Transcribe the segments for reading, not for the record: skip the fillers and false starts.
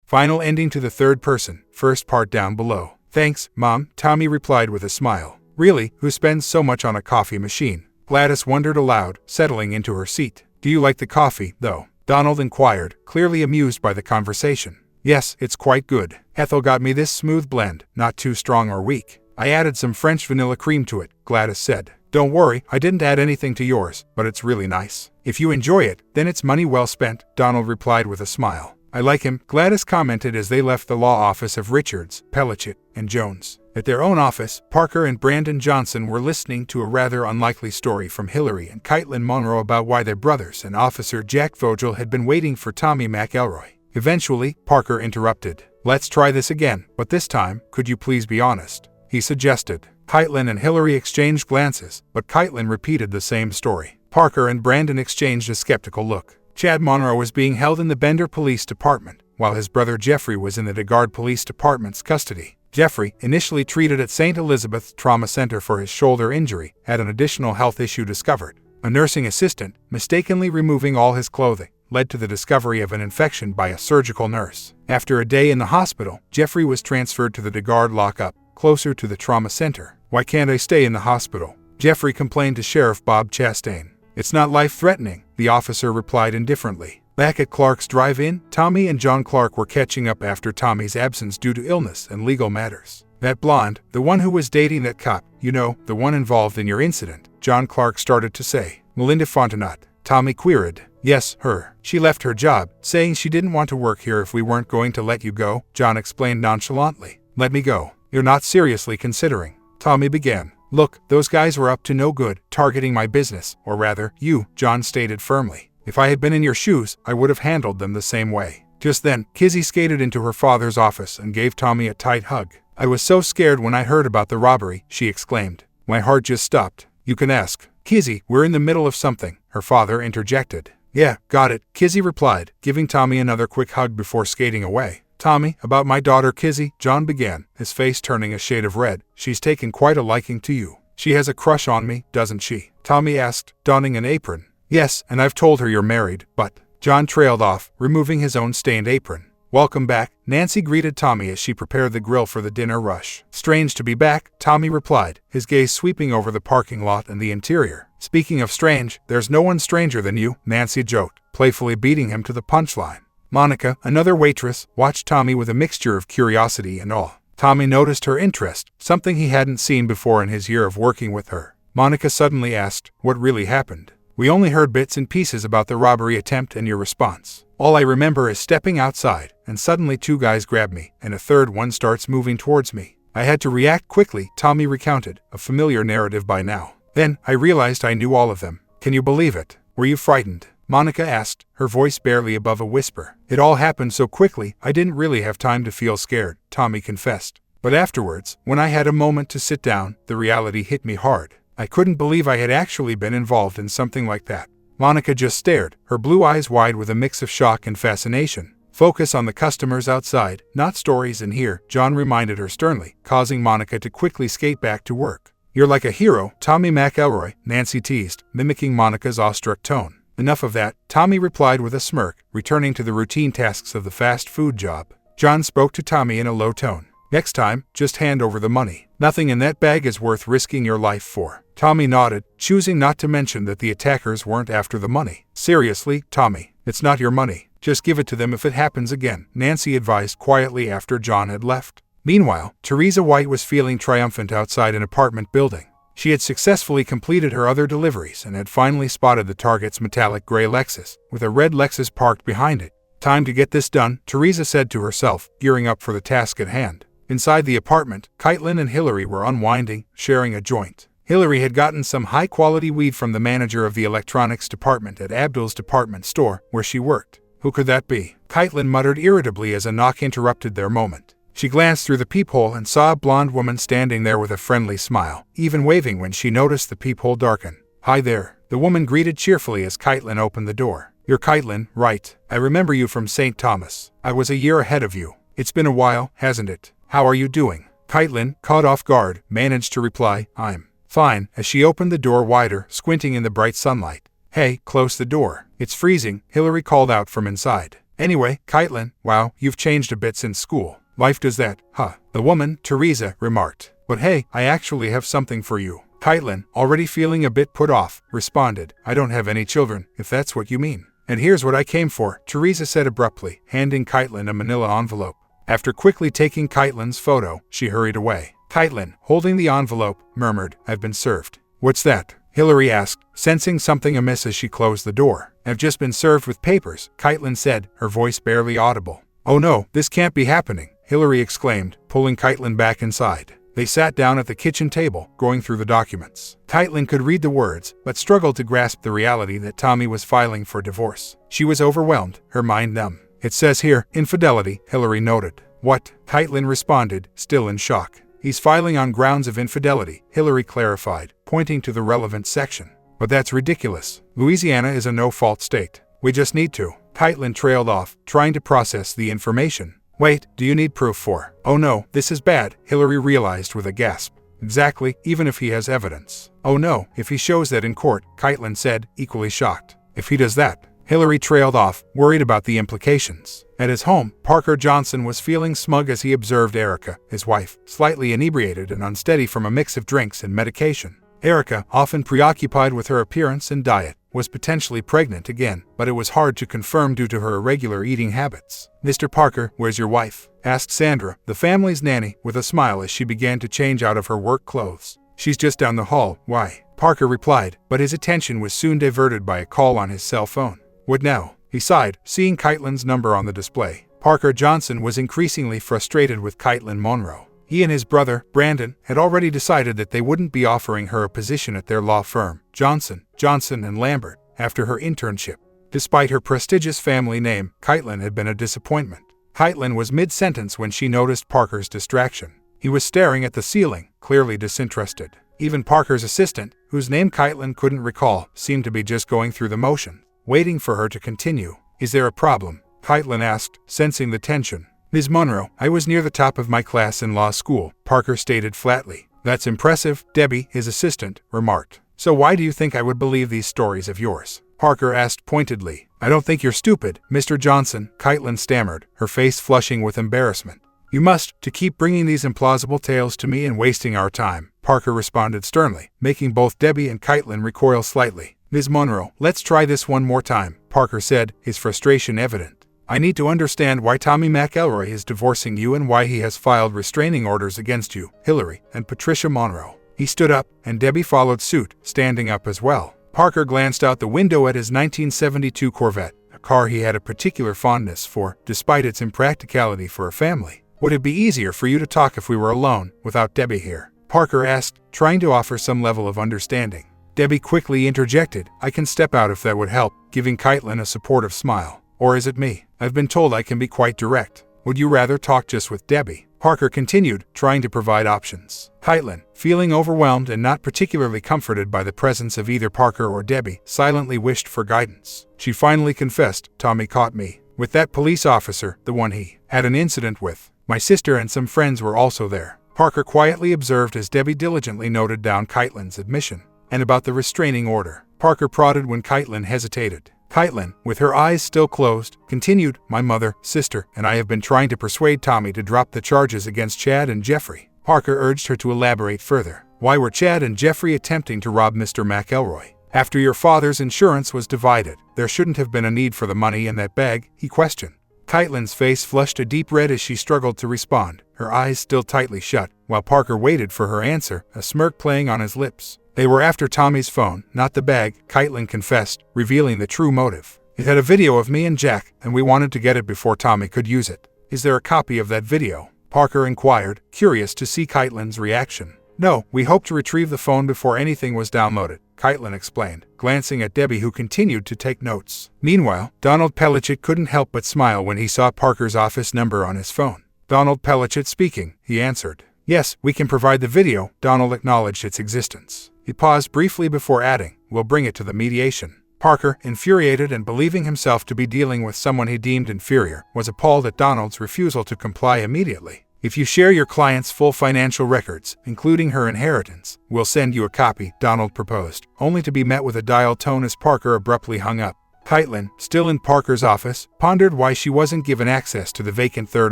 Final ending to the third person, first part down below. Thanks, Mom, Tommy replied with a smile. Really, who spends so much on a coffee machine? Gladys wondered aloud, settling into her seat. Do you like the coffee, though? Donald inquired, clearly amused by the conversation. Yes, it's quite good. Ethel got me this smooth blend, not too strong or weak. I added some French vanilla cream to it, Gladys said. Don't worry, I didn't add anything to yours, but it's really nice. If you enjoy it, then it's money well spent, Donald replied with a smile. I like him, Gladys commented as they left the law office of Richards, Pellichet, and Jones. At their own office, Parker and Brandon Johnson were listening to a rather unlikely story from Hillary and Caitlin Monroe about why their brothers and Officer Jack Vogel had been waiting for Tommy McElroy. Eventually, Parker interrupted. Let's try this again, but this time, could you please be honest? He suggested. Caitlin and Hillary exchanged glances, but Caitlin repeated the same story. Parker and Brandon exchanged a skeptical look. Chad Monroe was being held in the Bender Police Department, while his brother Jeffrey was in the DeGard Police Department's custody. Jeffrey, initially treated at St. Elizabeth's Trauma Center for his shoulder injury, had an additional health issue discovered. A nursing assistant, mistakenly removing all his clothing, led to the discovery of an infection by a surgical nurse. After a day in the hospital, Jeffrey was transferred to the DeGard lockup, closer to the trauma center. Why can't I stay in the hospital? Jeffrey complained to Sheriff Bob Chastain. It's not life-threatening, the officer replied indifferently. Back at Clark's drive-in, Tommy and John Clark were catching up after Tommy's absence due to illness and legal matters. That blonde, the one who was dating that cop, you know, the one involved in your incident, John Clark started to say. Melinda Fontenot, Tommy queried. Yes, her. She left her job, saying she didn't want to work here if we weren't going to let you go, John explained nonchalantly. Let me go. You're not seriously considering. Tommy began. Look, those guys were up to no good, targeting my business, or rather, you, John stated firmly. If I had been in your shoes, I would have handled them the same way. Just then, Kizzy skated into her father's office and gave Tommy a tight hug. I was so scared when I heard about the robbery, she exclaimed. My heart just stopped. You can ask. Kizzy, we're in the middle of something, her father interjected. Yeah, got it, Kizzy replied, giving Tommy another quick hug before skating away. Tommy, about my daughter Kizzy, John began, his face turning a shade of red. She's taken quite a liking to you. She has a crush on me, doesn't she? Tommy asked, donning an apron. Yes, and I've told her you're married, but... John trailed off, removing his own stained apron. Welcome back, Nancy greeted Tommy as she prepared the grill for the dinner rush. Strange to be back, Tommy replied, his gaze sweeping over the parking lot and the interior. Speaking of strange, there's no one stranger than you, Nancy joked, playfully beating him to the punchline. Monica, another waitress, watched Tommy with a mixture of curiosity and awe. Tommy noticed her interest, something he hadn't seen before in his year of working with her. Monica suddenly asked, what really happened? We only heard bits and pieces about the robbery attempt and your response. All I remember is stepping outside, and suddenly two guys grab me, and a third one starts moving towards me. I had to react quickly, Tommy recounted, a familiar narrative by now. Then, I realized I knew all of them. Can you believe it? Were you frightened? Monica asked, her voice barely above a whisper. It all happened so quickly, I didn't really have time to feel scared, Tommy confessed. But afterwards, when I had a moment to sit down, the reality hit me hard. I couldn't believe I had actually been involved in something like that. Monica just stared, her blue eyes wide with a mix of shock and fascination. Focus on the customers outside, not stories in here, John reminded her sternly, causing Monica to quickly skate back to work. You're like a hero, Tommy McElroy, Nancy teased, mimicking Monica's awestruck tone. Enough of that, Tommy replied with a smirk, returning to the routine tasks of the fast food job. John spoke to Tommy in a low tone. Next time, just hand over the money. Nothing in that bag is worth risking your life for. Tommy nodded, choosing not to mention that the attackers weren't after the money. Seriously, Tommy, it's not your money. Just give it to them if it happens again, Nancy advised quietly after John had left. Meanwhile, Teresa White was feeling triumphant outside an apartment building. She had successfully completed her other deliveries and had finally spotted the target's metallic gray Lexus, with a red Lexus parked behind it. Time to get this done, Teresa said to herself, gearing up for the task at hand. Inside the apartment, Caitlin and Hillary were unwinding, sharing a joint. Hillary had gotten some high-quality weed from the manager of the electronics department at Abdul's department store, where she worked. Who could that be? Caitlin muttered irritably as a knock interrupted their moment. She glanced through the peephole and saw a blonde woman standing there with a friendly smile, even waving when she noticed the peephole darken. Hi there, the woman greeted cheerfully as Caitlin opened the door. You're Caitlin, right? I remember you from St. Thomas. I was a year ahead of you. It's been a while, hasn't it? How are you doing? Caitlin, caught off guard, managed to reply, I'm fine, as she opened the door wider, squinting in the bright sunlight. Hey, close the door. It's freezing, Hillary called out from inside. Anyway, Caitlin, wow, you've changed a bit since school. Life does that, huh? The woman, Teresa, remarked. But hey, I actually have something for you. Caitlin, already feeling a bit put off, responded, I don't have any children, if that's what you mean. And here's what I came for, Teresa said abruptly, handing Caitlin a manila envelope. After quickly taking Caitlin's photo, she hurried away. Caitlin, holding the envelope, murmured, I've been served. What's that? Hillary asked, sensing something amiss as she closed the door. I've just been served with papers, Caitlin said, her voice barely audible. Oh no, this can't be happening, Hillary exclaimed, pulling Caitlin back inside. They sat down at the kitchen table, going through the documents. Caitlin could read the words, but struggled to grasp the reality that Tommy was filing for divorce. She was overwhelmed, her mind numb. It says here, infidelity, Hillary noted. What? Caitlin responded, still in shock. He's filing on grounds of infidelity, Hillary clarified, pointing to the relevant section. But that's ridiculous. Louisiana is a no-fault state. We just need to. Caitlin trailed off, trying to process the information. Wait, do you need proof for? Oh no, this is bad, Hillary realized with a gasp. Exactly, even if he has evidence. Oh no, if he shows that in court, Caitlin said, equally shocked. If he does that, Hillary trailed off, worried about the implications. At his home, Parker Johnson was feeling smug as he observed Erica, his wife, slightly inebriated and unsteady from a mix of drinks and medication. Erica, often preoccupied with her appearance and diet, was potentially pregnant again, but it was hard to confirm due to her irregular eating habits. Mr. Parker, where's your wife? Asked Sandra, the family's nanny, with a smile as she began to change out of her work clothes. She's just down the hall, why? Parker replied, but his attention was soon diverted by a call on his cell phone. What now? He sighed, seeing Caitlin's number on the display. Parker Johnson was increasingly frustrated with Caitlin Monroe. He and his brother, Brandon, had already decided that they wouldn't be offering her a position at their law firm, Johnson, & Lambert, after her internship. Despite her prestigious family name, Caitlin had been a disappointment. Caitlin was mid-sentence when she noticed Parker's distraction. He was staring at the ceiling, clearly disinterested. Even Parker's assistant, whose name Caitlin couldn't recall, seemed to be just going through the motion, waiting for her to continue. Is there a problem? Caitlin asked, sensing the tension. Ms. Monroe, I was near the top of my class in law school, Parker stated flatly. That's impressive, Debbie, his assistant, remarked. So why do you think I would believe these stories of yours? Parker asked pointedly. I don't think you're stupid, Mr. Johnson, Caitlin stammered, her face flushing with embarrassment. You must, to keep bringing these implausible tales to me and wasting our time, Parker responded sternly, making both Debbie and Caitlin recoil slightly. Ms. Monroe, let's try this one more time, Parker said, his frustration evident. I need to understand why Tommy McElroy is divorcing you and why he has filed restraining orders against you, Hillary, and Patricia Monroe. He stood up, and Debbie followed suit, standing up as well. Parker glanced out the window at his 1972 Corvette, a car he had a particular fondness for, despite its impracticality for a family. Would it be easier for you to talk if we were alone, without Debbie here? Parker asked, trying to offer some level of understanding. Debbie quickly interjected, I can step out if that would help, giving Caitlin a supportive smile. Or is it me? I've been told I can be quite direct. Would you rather talk just with Debbie? Parker continued, trying to provide options. Caitlin, feeling overwhelmed and not particularly comforted by the presence of either Parker or Debbie, silently wished for guidance. She finally confessed, Tommy caught me with that police officer, the one he had an incident with. My sister and some friends were also there. Parker quietly observed as Debbie diligently noted down Caitlin's admission. And about the restraining order, Parker prodded when Caitlin hesitated. Caitlin, with her eyes still closed, continued, my mother, sister, and I have been trying to persuade Tommy to drop the charges against Chad and Jeffrey. Parker urged her to elaborate further. Why were Chad and Jeffrey attempting to rob Mr. McElroy? After your father's insurance was divided, there shouldn't have been a need for the money in that bag, he questioned. Caitlin's face flushed a deep red as she struggled to respond, her eyes still tightly shut, while Parker waited for her answer, a smirk playing on his lips. They were after Tommy's phone, not the bag, Caitlin confessed, revealing the true motive. It had a video of me and Jack, and we wanted to get it before Tommy could use it. Is there a copy of that video? Parker inquired, curious to see Caitlin's reaction. No, we hoped to retrieve the phone before anything was downloaded, Caitlin explained, glancing at Debbie who continued to take notes. Meanwhile, Donald Pellichet couldn't help but smile when he saw Parker's office number on his phone. Donald Pellichet speaking, he answered. Yes, we can provide the video, Donald acknowledged its existence. He paused briefly before adding, we'll bring it to the mediation. Parker, infuriated and believing himself to be dealing with someone he deemed inferior, was appalled at Donald's refusal to comply immediately. If you share your client's full financial records, including her inheritance, we'll send you a copy, Donald proposed, only to be met with a dial tone as Parker abruptly hung up. Caitlin, still in Parker's office, pondered why she wasn't given access to the vacant third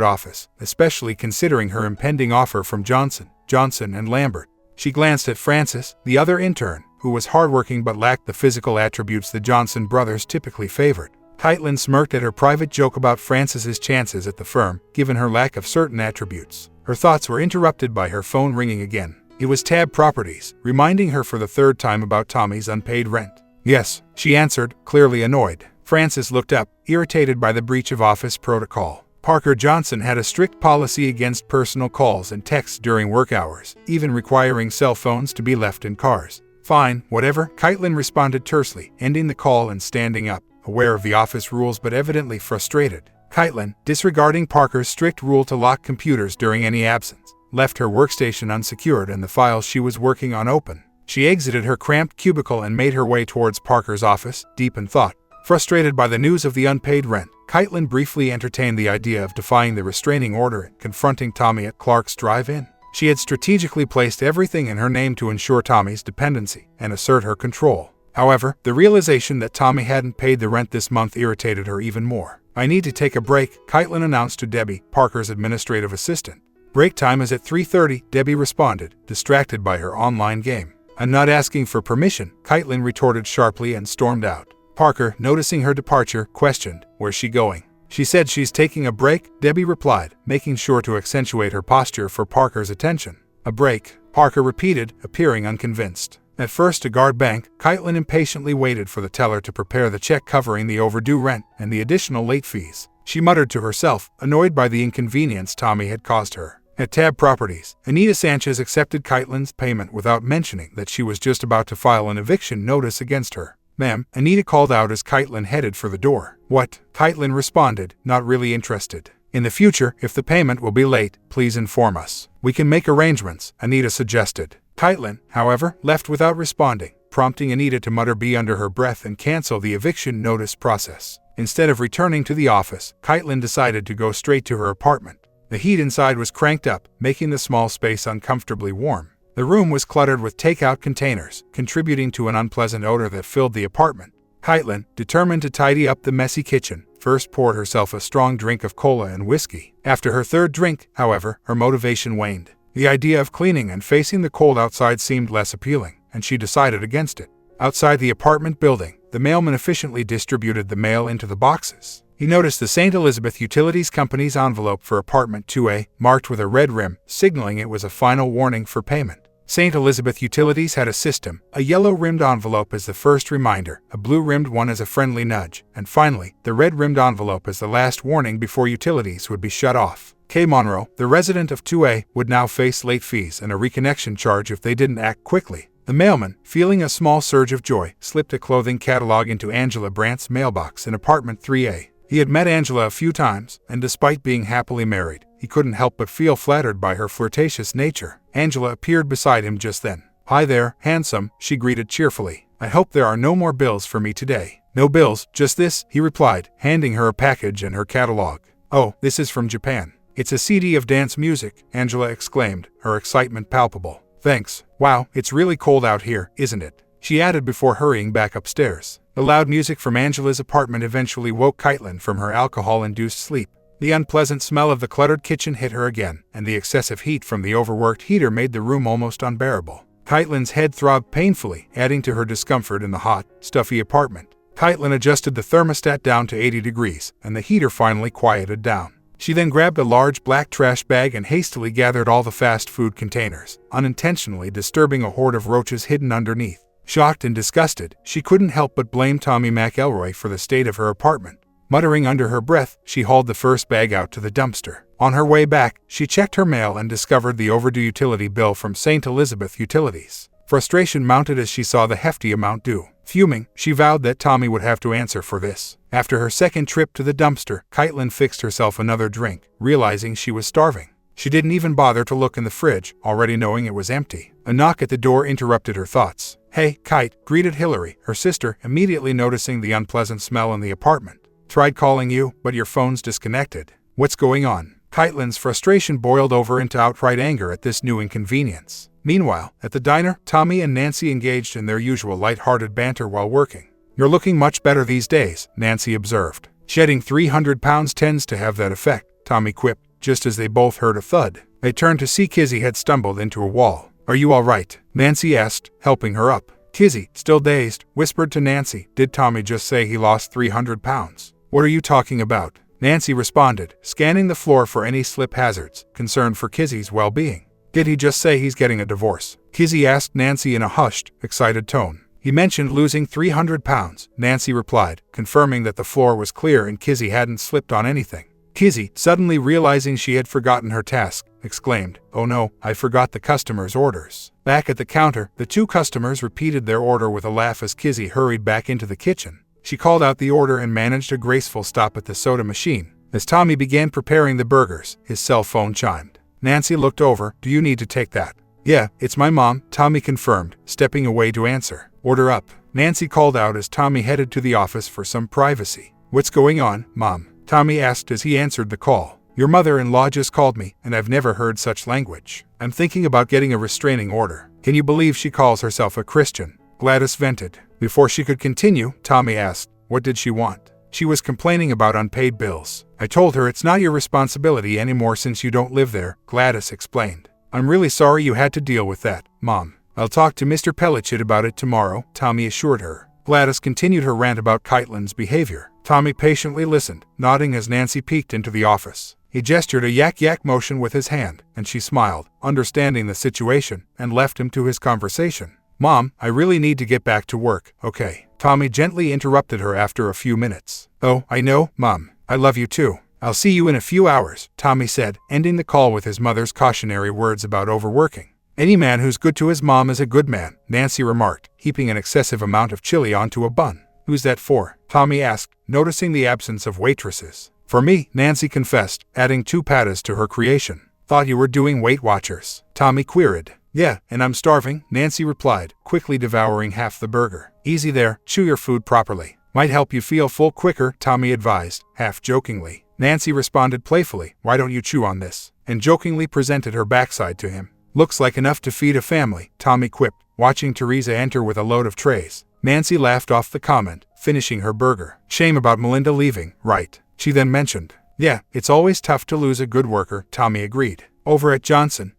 office, especially considering her impending offer from Johnson, and Lambert. She glanced at Francis, the other intern, who was hardworking but lacked the physical attributes the Johnson brothers typically favored. Caitlin smirked at her private joke about Francis's chances at the firm, given her lack of certain attributes. Her thoughts were interrupted by her phone ringing again. It was Tab Properties, reminding her for the third time about Tommy's unpaid rent. Yes, she answered, clearly annoyed. Francis looked up, irritated by the breach of office protocol. Parker Johnson had a strict policy against personal calls and texts during work hours, even requiring cell phones to be left in cars. Fine, whatever, Caitlin responded tersely, ending the call and standing up, aware of the office rules but evidently frustrated. Caitlin, disregarding Parker's strict rule to lock computers during any absence, left her workstation unsecured and the files she was working on open. She exited her cramped cubicle and made her way towards Parker's office, deep in thought. Frustrated by the news of the unpaid rent, Caitlin briefly entertained the idea of defying the restraining order and confronting Tommy at Clark's drive-in. She had strategically placed everything in her name to ensure Tommy's dependency and assert her control. However, the realization that Tommy hadn't paid the rent this month irritated her even more. I need to take a break, Caitlin announced to Debbie, Parker's administrative assistant. Break time is at 3:30, Debbie responded, distracted by her online game. I'm not asking for permission, Caitlin retorted sharply and stormed out. Parker, noticing her departure, questioned, where's she going? She said she's taking a break, Debbie replied, making sure to accentuate her posture for Parker's attention. A break, Parker repeated, appearing unconvinced. At first a guard bank, Caitlin impatiently waited for the teller to prepare the check covering the overdue rent and the additional late fees. She muttered to herself, annoyed by the inconvenience Tommy had caused her. At Tab Properties, Anita Sanchez accepted Caitlin's payment without mentioning that she was just about to file an eviction notice against her. Ma'am, Anita called out as Caitlin headed for the door. What? Caitlin responded, not really interested. In the future, if the payment will be late, please inform us. We can make arrangements, Anita suggested. Caitlin, however, left without responding, prompting Anita to mutter B under her breath and cancel the eviction notice process. Instead of returning to the office, Caitlin decided to go straight to her apartment. The heat inside was cranked up, making the small space uncomfortably warm. The room was cluttered with takeout containers, contributing to an unpleasant odor that filled the apartment. Caitlin, determined to tidy up the messy kitchen, first poured herself a strong drink of cola and whiskey. After her third drink, however, her motivation waned. The idea of cleaning and facing the cold outside seemed less appealing, and she decided against it. Outside the apartment building, the mailman efficiently distributed the mail into the boxes. He noticed the St. Elizabeth Utilities Company's envelope for apartment 2A, marked with a red rim, signaling it was a final warning for payment. St. Elizabeth Utilities had a system, a yellow-rimmed envelope as the first reminder, a blue-rimmed one as a friendly nudge, and finally, the red-rimmed envelope as the last warning before utilities would be shut off. Kay Monroe, the resident of 2A, would now face late fees and a reconnection charge if they didn't act quickly. The mailman, feeling a small surge of joy, slipped a clothing catalog into Angela Brandt's mailbox in apartment 3A. He had met Angela a few times, and despite being happily married, he couldn't help but feel flattered by her flirtatious nature. Angela appeared beside him just then. Hi there, handsome, she greeted cheerfully. I hope there are no more bills for me today. No bills, just this, he replied, handing her a package and her catalog. Oh, this is from Japan. It's a CD of dance music, Angela exclaimed, her excitement palpable. Thanks. Wow, it's really cold out here, isn't it? She added before hurrying back upstairs. The loud music from Angela's apartment eventually woke Caitlin from her alcohol-induced sleep. The unpleasant smell of the cluttered kitchen hit her again, and the excessive heat from the overworked heater made the room almost unbearable. Caitlin's head throbbed painfully, adding to her discomfort in the hot, stuffy apartment. Caitlin adjusted the thermostat down to 80 degrees, and the heater finally quieted down. She then grabbed a large black trash bag and hastily gathered all the fast food containers, unintentionally disturbing a horde of roaches hidden underneath. Shocked and disgusted, she couldn't help but blame Tommy McElroy for the state of her apartment. Muttering under her breath, she hauled the first bag out to the dumpster. On her way back, she checked her mail and discovered the overdue utility bill from St. Elizabeth Utilities. Frustration mounted as she saw the hefty amount due. Fuming, she vowed that Tommy would have to answer for this. After her second trip to the dumpster, Caitlin fixed herself another drink, realizing she was starving. She didn't even bother to look in the fridge, already knowing it was empty. A knock at the door interrupted her thoughts. Hey, Kite, greeted Hillary, her sister, immediately noticing the unpleasant smell in the apartment. Tried calling you, but your phone's disconnected. What's going on? Caitlin's frustration boiled over into outright anger at this new inconvenience. Meanwhile, at the diner, Tommy and Nancy engaged in their usual light-hearted banter while working. You're looking much better these days, Nancy observed. Shedding 300 pounds tends to have that effect, Tommy quipped, just as they both heard a thud. They turned to see Kizzy had stumbled into a wall. Are you all right? Nancy asked, helping her up. Kizzy, still dazed, whispered to Nancy, did Tommy just say he lost 300 pounds? What are you talking about? Nancy responded, scanning the floor for any slip hazards, concerned for Kizzy's well-being. Did he just say he's getting a divorce? Kizzy asked Nancy in a hushed, excited tone. He mentioned losing 300 pounds, Nancy replied, confirming that the floor was clear and Kizzy hadn't slipped on anything. Kizzy, suddenly realizing she had forgotten her task, exclaimed, oh no, I forgot the customer's orders. Back at the counter, the two customers repeated their order with a laugh as Kizzy hurried back into the kitchen. She called out the order and managed a graceful stop at the soda machine. As Tommy began preparing the burgers, his cell phone chimed. Nancy looked over, do you need to take that? Yeah, it's my mom, Tommy confirmed, stepping away to answer. Order up, Nancy called out as Tommy headed to the office for some privacy. What's going on, Mom? Tommy asked as he answered the call. Your mother-in-law just called me, and I've never heard such language. I'm thinking about getting a restraining order. Can you believe she calls herself a Christian? Gladys vented. Before she could continue, Tommy asked, what did she want? She was complaining about unpaid bills. I told her it's not your responsibility anymore since you don't live there, Gladys explained. I'm really sorry you had to deal with that, Mom. I'll talk to Mr. Pellichet about it tomorrow, Tommy assured her. Gladys continued her rant about Caitlin's behavior. Tommy patiently listened, nodding as Nancy peeked into the office. He gestured a yak-yak motion with his hand, and she smiled, understanding the situation, and left him to his conversation. Mom, I really need to get back to work, okay? Tommy gently interrupted her after a few minutes. Oh, I know, Mom. I love you too. I'll see you in a few hours, Tommy said, ending the call with his mother's cautionary words about overworking. Any man who's good to his mom is a good man, Nancy remarked, heaping an excessive amount of chili onto a bun. Who's that for? Tommy asked, noticing the absence of waitresses. For me, Nancy confessed, adding 2 pattas to her creation. Thought you were doing Weight Watchers, Tommy queried. Yeah, and I'm starving, Nancy replied, quickly devouring half the burger. Easy there, chew your food properly. Might help you feel full quicker, Tommy advised, half jokingly. Nancy responded playfully, why don't you chew on this? And jokingly presented her backside to him. Looks like enough to feed a family, Tommy quipped, watching Teresa enter with a load of trays. Nancy laughed off the comment, finishing her burger. Shame about Melinda leaving, right? She then mentioned. Yeah, it's always tough to lose a good worker, Tommy agreed. Over at Johnson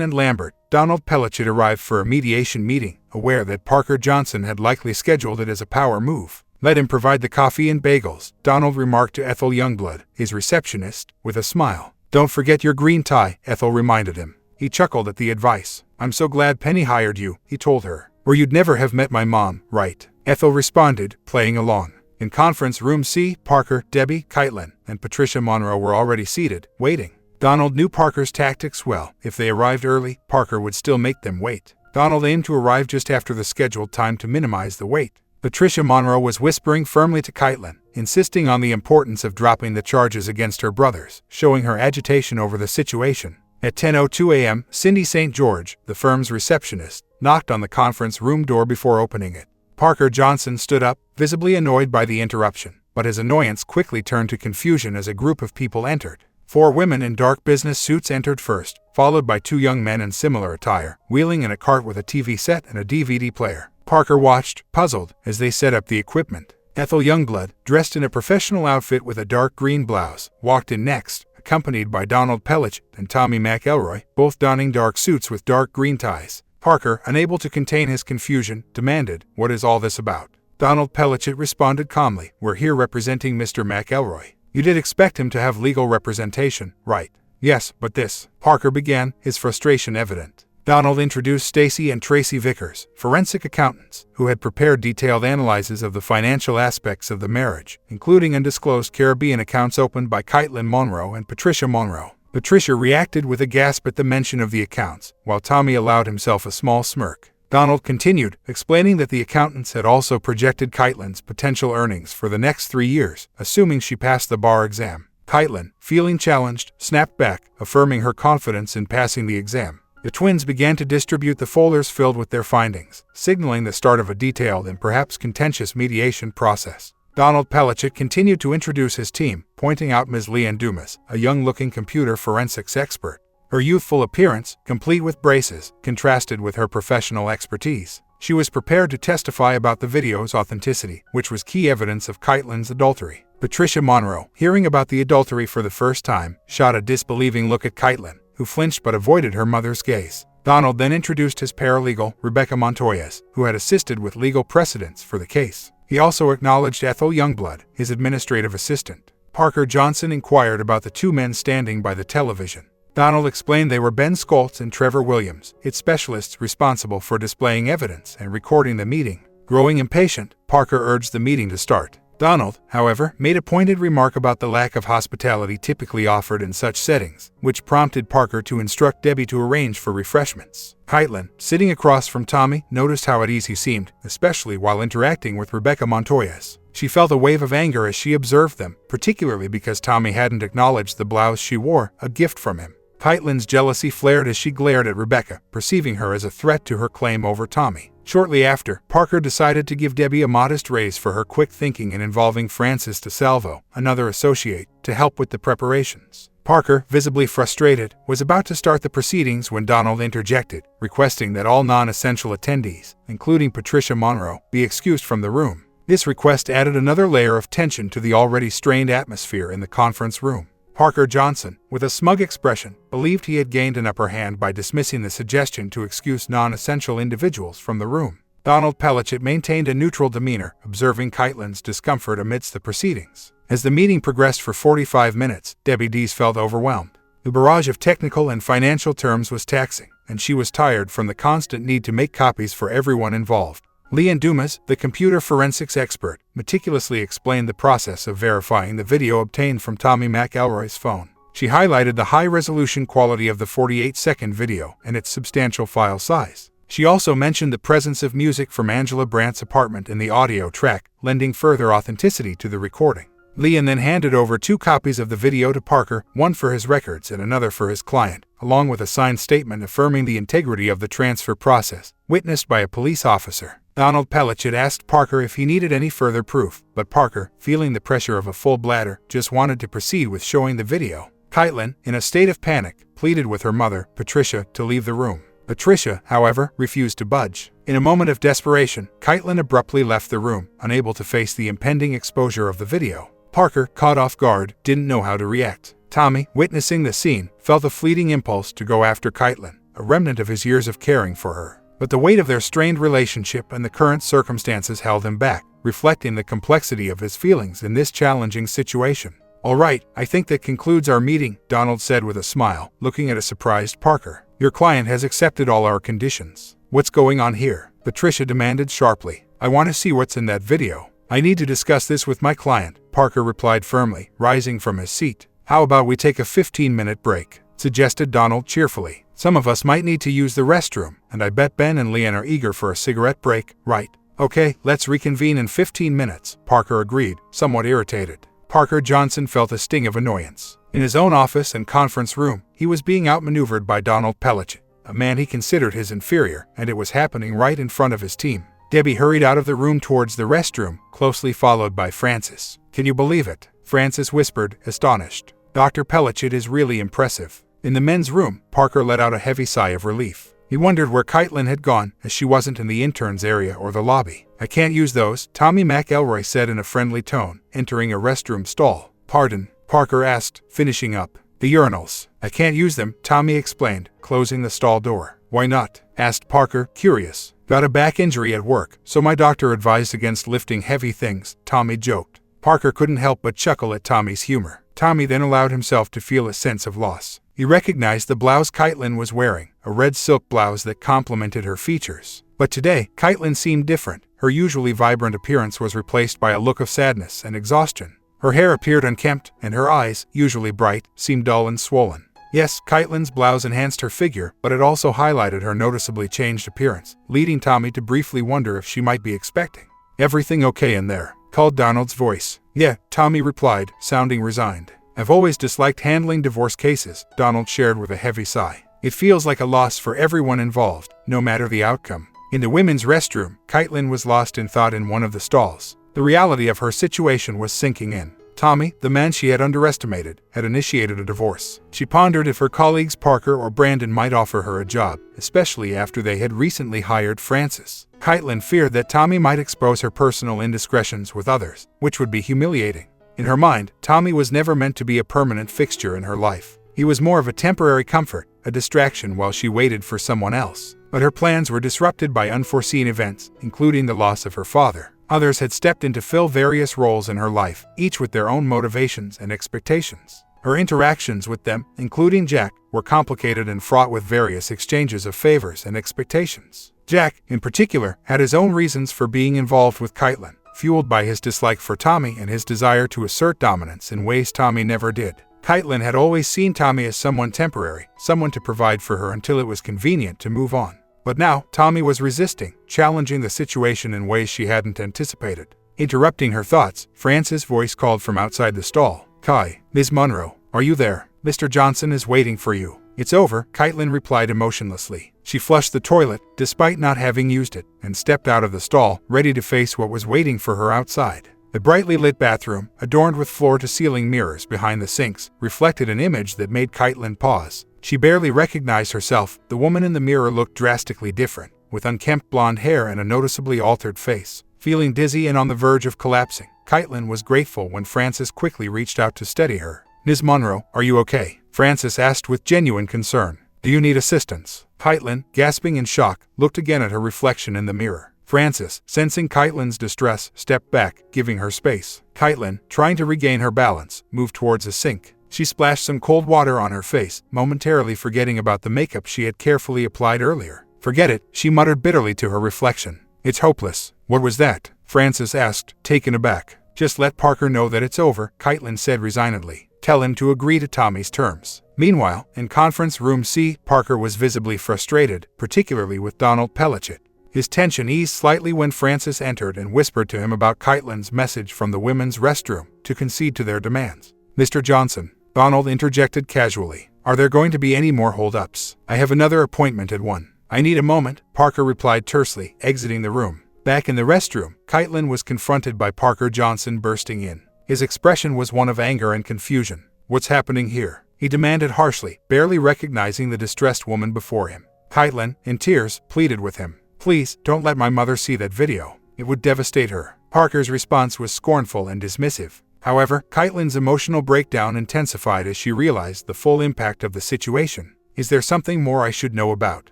and Lambert, Donald Pellichet arrived for a mediation meeting, aware that Parker Johnson had likely scheduled it as a power move. Let him provide the coffee and bagels, Donald remarked to Ethel Youngblood, his receptionist, with a smile. Don't forget your green tie, Ethel reminded him. He chuckled at the advice. I'm so glad Penny hired you, he told her. Or you'd never have met my mom, right? Ethel responded, playing along. In conference room C, Parker, Debbie, Caitlin, and Patricia Monroe were already seated, waiting. Donald knew Parker's tactics well. If they arrived early, Parker would still make them wait. Donald aimed to arrive just after the scheduled time to minimize the wait. Patricia Monroe was whispering firmly to Caitlin, insisting on the importance of dropping the charges against her brothers, showing her agitation over the situation. At 10:02 a.m., Cindy St. George, the firm's receptionist, knocked on the conference room door before opening it. Parker Johnson stood up, visibly annoyed by the interruption, but his annoyance quickly turned to confusion as a group of people entered. 4 women in dark business suits entered first, followed by 2 young men in similar attire, wheeling in a cart with a TV set and a DVD player. Parker watched, puzzled, as they set up the equipment. Ethel Youngblood, dressed in a professional outfit with a dark green blouse, walked in next, accompanied by Donald Pellichet and Tommy McElroy, both donning dark suits with dark green ties. Parker, unable to contain his confusion, demanded, "What is all this about?" Donald Pellichet responded calmly, "We're here representing Mr. McElroy. You did expect him to have legal representation, right?" "Yes, but this," Parker began, his frustration evident. Donald introduced Stacy and Tracy Vickers, forensic accountants, who had prepared detailed analyses of the financial aspects of the marriage, including undisclosed Caribbean accounts opened by Caitlin Monroe and Patricia Monroe. Patricia reacted with a gasp at the mention of the accounts, while Tommy allowed himself a small smirk. Donald continued, explaining that the accountants had also projected Caitlin's potential earnings for the next 3 years, assuming she passed the bar exam. Caitlin, feeling challenged, snapped back, affirming her confidence in passing the exam. The twins began to distribute the folders filled with their findings, signaling the start of a detailed and perhaps contentious mediation process. Donald Pellichet continued to introduce his team, pointing out Ms. Leanne Dumas, a young-looking computer forensics expert. Her youthful appearance, complete with braces, contrasted with her professional expertise. She was prepared to testify about the video's authenticity, which was key evidence of Kaitlyn's adultery. Patricia Monroe, hearing about the adultery for the first time, shot a disbelieving look at Kaitlyn, who flinched but avoided her mother's gaze. Donald then introduced his paralegal, Rebecca Montoyas, who had assisted with legal precedents for the case. He also acknowledged Ethel Youngblood, his administrative assistant. Parker Johnson inquired about the two men standing by the television. Donald explained they were Ben Skoltz and Trevor Williams, its specialists responsible for displaying evidence and recording the meeting. Growing impatient, Parker urged the meeting to start. Donald, however, made a pointed remark about the lack of hospitality typically offered in such settings, which prompted Parker to instruct Debbie to arrange for refreshments. Kaitlyn, sitting across from Tommy, noticed how at ease he seemed, especially while interacting with Rebecca Montoyas. She felt a wave of anger as she observed them, particularly because Tommy hadn't acknowledged the blouse she wore, a gift from him. Kaitlyn's jealousy flared as she glared at Rebecca, perceiving her as a threat to her claim over Tommy. Shortly after, Parker decided to give Debbie a modest raise for her quick thinking in involving Francis DeSalvo, another associate, to help with the preparations. Parker, visibly frustrated, was about to start the proceedings when Donald interjected, requesting that all non-essential attendees, including Patricia Monroe, be excused from the room. This request added another layer of tension to the already strained atmosphere in the conference room. Parker Johnson, with a smug expression, believed he had gained an upper hand by dismissing the suggestion to excuse non-essential individuals from the room. Donald Pellichet maintained a neutral demeanor, observing Kaitlyn's discomfort amidst the proceedings. As the meeting progressed for 45 minutes, Debbie Dees felt overwhelmed. The barrage of technical and financial terms was taxing, and she was tired from the constant need to make copies for everyone involved. Leanne Dumas, the computer forensics expert, meticulously explained the process of verifying the video obtained from Tommy McElroy's phone. She highlighted the high-resolution quality of the 48-second video and its substantial file size. She also mentioned the presence of music from Angela Brandt's apartment in the audio track, lending further authenticity to the recording. Leanne then handed over 2 copies of the video to Parker, one for his records and another for his client, along with a signed statement affirming the integrity of the transfer process, witnessed by a police officer. Donald Pellichet asked Parker if he needed any further proof, but Parker, feeling the pressure of a full bladder, just wanted to proceed with showing the video. Kaitlyn, in a state of panic, pleaded with her mother, Patricia, to leave the room. Patricia, however, refused to budge. In a moment of desperation, Kaitlyn abruptly left the room, unable to face the impending exposure of the video. Parker, caught off guard, didn't know how to react. Tommy, witnessing the scene, felt a fleeting impulse to go after Kaitlyn, a remnant of his years of caring for her. But the weight of their strained relationship and the current circumstances held him back, reflecting the complexity of his feelings in this challenging situation. "All right, I think that concludes our meeting," Donald said with a smile, looking at a surprised Parker. "Your client has accepted all our conditions." "What's going on here?" Patricia demanded sharply. "I want to see what's in that video." "I need to discuss this with my client," Parker replied firmly, rising from his seat. "How about we take a 15-minute break?" suggested Donald cheerfully. "Some of us might need to use the restroom, and I bet Ben and Leanne are eager for a cigarette break, right?" "Okay, let's reconvene in 15 minutes, Parker agreed, somewhat irritated. Parker Johnson felt a sting of annoyance. In his own office and conference room, he was being outmaneuvered by Donald Pellichet, a man he considered his inferior, and it was happening right in front of his team. Debbie hurried out of the room towards the restroom, closely followed by Francis. "Can you believe it?" Francis whispered, astonished. "Dr. Pellichet is really impressive." In the men's room, Parker let out a heavy sigh of relief. He wondered where Kaitlyn had gone, as she wasn't in the interns' area or the lobby. "I can't use those," Tommy McElroy said in a friendly tone, entering a restroom stall. "Pardon?" Parker asked, finishing up. "The urinals. I can't use them," Tommy explained, closing the stall door. "Why not?" asked Parker, curious. "Got a back injury at work, so my doctor advised against lifting heavy things," Tommy joked. Parker couldn't help but chuckle at Tommy's humor. Tommy then allowed himself to feel a sense of loss. He recognized the blouse Kaitlyn was wearing, a red silk blouse that complemented her features. But today, Kaitlyn seemed different. Her usually vibrant appearance was replaced by a look of sadness and exhaustion. Her hair appeared unkempt, and her eyes, usually bright, seemed dull and swollen. Yes, Kaitlyn's blouse enhanced her figure, but it also highlighted her noticeably changed appearance, leading Tommy to briefly wonder if she might be expecting. "Everything okay in there?" called Donald's voice. "Yeah," Tommy replied, sounding resigned. "I've always disliked handling divorce cases," Donald shared with a heavy sigh. "It feels like a loss for everyone involved, no matter the outcome." In the women's restroom, Kaitlyn was lost in thought in one of the stalls. The reality of her situation was sinking in. Tommy, the man she had underestimated, had initiated a divorce. She pondered if her colleagues Parker or Brandon might offer her a job, especially after they had recently hired Frances. Caitlin feared that Tommy might expose her personal indiscretions with others, which would be humiliating. In her mind, Tommy was never meant to be a permanent fixture in her life. He was more of a temporary comfort, a distraction while she waited for someone else. But her plans were disrupted by unforeseen events, including the loss of her father. Others had stepped in to fill various roles in her life, each with their own motivations and expectations. Her interactions with them, including Jack, were complicated and fraught with various exchanges of favors and expectations. Jack, in particular, had his own reasons for being involved with Caitlin, fueled by his dislike for Tommy and his desire to assert dominance in ways Tommy never did. Caitlin had always seen Tommy as someone temporary, someone to provide for her until it was convenient to move on. But now, Tommy was resisting, challenging the situation in ways she hadn't anticipated. Interrupting her thoughts, Frances' voice called from outside the stall. "Kai, Ms. Monroe, are you there? Mr. Johnson is waiting for you." "It's over," Caitlin replied emotionlessly. She flushed the toilet, despite not having used it, and stepped out of the stall, ready to face what was waiting for her outside. The brightly lit bathroom, adorned with floor-to-ceiling mirrors behind the sinks, reflected an image that made Caitlin pause. She barely recognized herself. The woman in the mirror looked drastically different, with unkempt blonde hair and a noticeably altered face. Feeling dizzy and on the verge of collapsing, Caitlin was grateful when Frances quickly reached out to steady her. "Ms. Monroe, are you okay?" Frances asked with genuine concern. "Do you need assistance?" Caitlin, gasping in shock, looked again at her reflection in the mirror. Frances, sensing Caitlin's distress, stepped back, giving her space. Caitlin, trying to regain her balance, moved towards a sink. She splashed some cold water on her face, momentarily forgetting about the makeup she had carefully applied earlier. "Forget it," she muttered bitterly to her reflection. "It's hopeless." "What was that?" Frances asked, taken aback. "Just let Parker know that it's over," Caitlin said resignedly. "Tell him to agree to Tommy's terms." Meanwhile, in conference room C, Parker was visibly frustrated, particularly with Donald Pellicet. His tension eased slightly when Frances entered and whispered to him about Caitlin's message from the women's restroom to concede to their demands. "Mr. Johnson," Donald interjected casually, "are there going to be any more hold-ups? I have another appointment at 1. "I need a moment," Parker replied tersely, exiting the room. Back in the restroom, Caitlin was confronted by Parker Johnson bursting in. His expression was one of anger and confusion. "What's happening here?" he demanded harshly, barely recognizing the distressed woman before him. Caitlin, in tears, pleaded with him. "Please, don't let my mother see that video. It would devastate her." Parker's response was scornful and dismissive. However, Caitlin's emotional breakdown intensified as she realized the full impact of the situation. "Is there something more I should know about?"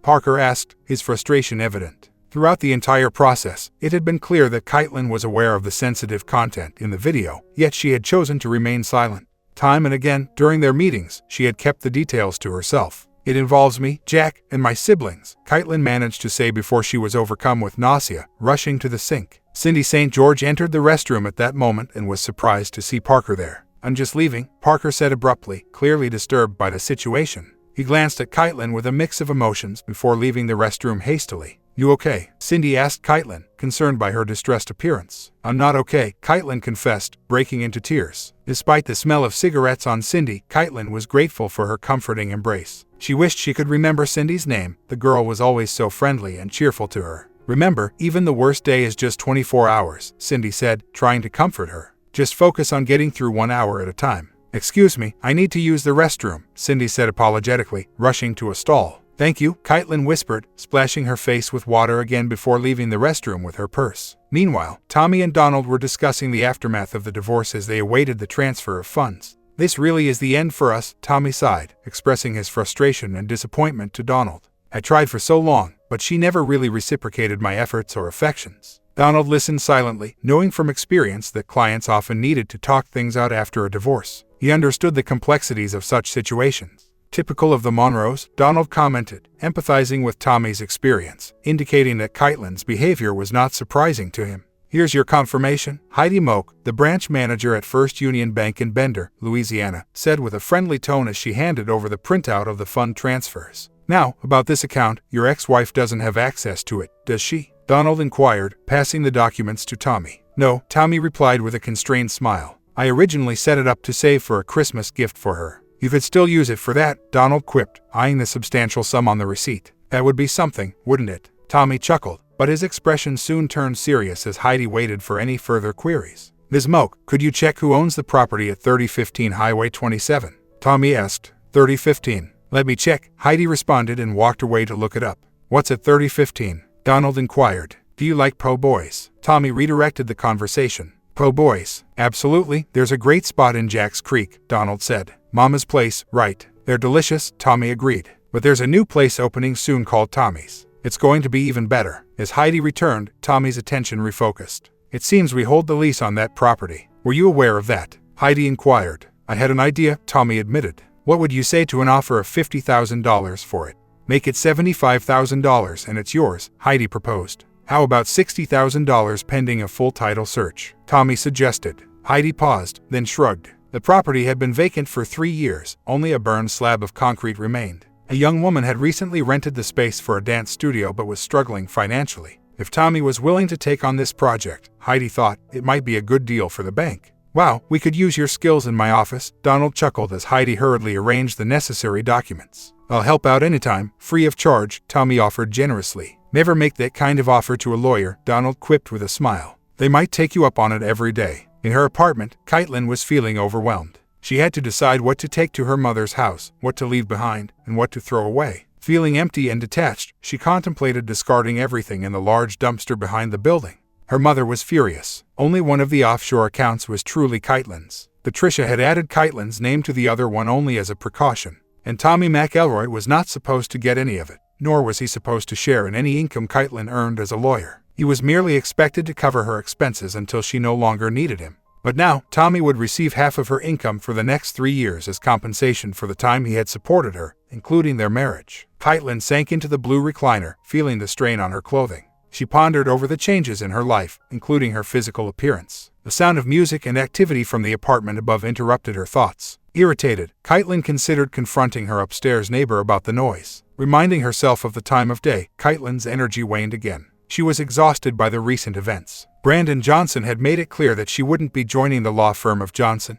Parker asked, his frustration evident. Throughout the entire process, it had been clear that Caitlin was aware of the sensitive content in the video, yet she had chosen to remain silent. Time and again, during their meetings, she had kept the details to herself. "It involves me, Jack, and my siblings," Caitlin managed to say before she was overcome with nausea, rushing to the sink. Cindy St. George entered the restroom at that moment and was surprised to see Parker there. "I'm just leaving," Parker said abruptly, clearly disturbed by the situation. He glanced at Caitlin with a mix of emotions before leaving the restroom hastily. "You okay?" Cindy asked Caitlin, concerned by her distressed appearance. "I'm not okay," Caitlin confessed, breaking into tears. Despite the smell of cigarettes on Cindy, Caitlin was grateful for her comforting embrace. She wished she could remember Cindy's name. The girl was always so friendly and cheerful to her. "Remember, even the worst day is just 24 hours, Cindy said, trying to comfort her. "Just focus on getting through 1 hour at a time." "Excuse me, I need to use the restroom," Cindy said apologetically, rushing to a stall. "Thank you," Caitlin whispered, splashing her face with water again before leaving the restroom with her purse. Meanwhile, Tommy and Donald were discussing the aftermath of the divorce as they awaited the transfer of funds. "This really is the end for us," Tommy sighed, expressing his frustration and disappointment to Donald. "I tried for so long, but she never really reciprocated my efforts or affections." Donald listened silently, knowing from experience that clients often needed to talk things out after a divorce. He understood the complexities of such situations. "Typical of the Monroes," Donald commented, empathizing with Tommy's experience, indicating that Caitlin's behavior was not surprising to him. "Here's your confirmation," Heidi Moak, the branch manager at First Union Bank in Bender, Louisiana, said with a friendly tone as she handed over the printout of the fund transfers. "Now, about this account, your ex-wife doesn't have access to it, does she?" Donald inquired, passing the documents to Tommy. "No," Tommy replied with a constrained smile. "I originally set it up to save for a Christmas gift for her." "You could still use it for that," Donald quipped, eyeing the substantial sum on the receipt. "That would be something, wouldn't it?" Tommy chuckled, but his expression soon turned serious as Heidi waited for any further queries. Ms. Moak, could you check who owns the property at 3015 Highway 27? Tommy asked. 3015. Let me check, Heidi responded and walked away to look it up. What's at 3015? Donald inquired. Do you like po' boys? Tommy redirected the conversation. Po' boys? Absolutely, there's a great spot in Jack's Creek, Donald said. Mama's place, right. They're delicious, Tommy agreed. But there's a new place opening soon called Tommy's. It's going to be even better. As Heidi returned, Tommy's attention refocused. It seems we hold the lease on that property. Were you aware of that? Heidi inquired. I had an idea, Tommy admitted. What would you say to an offer of $50,000 for it? Make it $75,000 and it's yours, Heidi proposed. How about $60,000 pending a full title search? Tommy suggested. Heidi paused, then shrugged. The property had been vacant for 3 years, only a burned slab of concrete remained. A young woman had recently rented the space for a dance studio but was struggling financially. If Tommy was willing to take on this project, Heidi thought, it might be a good deal for the bank. Wow, we could use your skills in my office, Donald chuckled as Heidi hurriedly arranged the necessary documents. I'll help out anytime, free of charge, Tommy offered generously. Never make that kind of offer to a lawyer, Donald quipped with a smile. They might take you up on it every day. In her apartment, Caitlin was feeling overwhelmed. She had to decide what to take to her mother's house, what to leave behind, and what to throw away. Feeling empty and detached, she contemplated discarding everything in the large dumpster behind the building. Her mother was furious. Only one of the offshore accounts was truly Caitlin's. Patricia had added Caitlin's name to the other one only as a precaution. And Tommy McElroy was not supposed to get any of it, nor was he supposed to share in any income Caitlin earned as a lawyer. He was merely expected to cover her expenses until she no longer needed him. But now, Tommy would receive half of her income for the next 3 years as compensation for the time he had supported her, including their marriage. Caitlin sank into the blue recliner, feeling the strain on her clothing. She pondered over the changes in her life, including her physical appearance. The sound of music and activity from the apartment above interrupted her thoughts. Irritated, Caitlin considered confronting her upstairs neighbor about the noise. Reminding herself of the time of day, Caitlin's energy waned again. She was exhausted by the recent events. Brandon Johnson had made it clear that she wouldn't be joining the law firm of Johnson,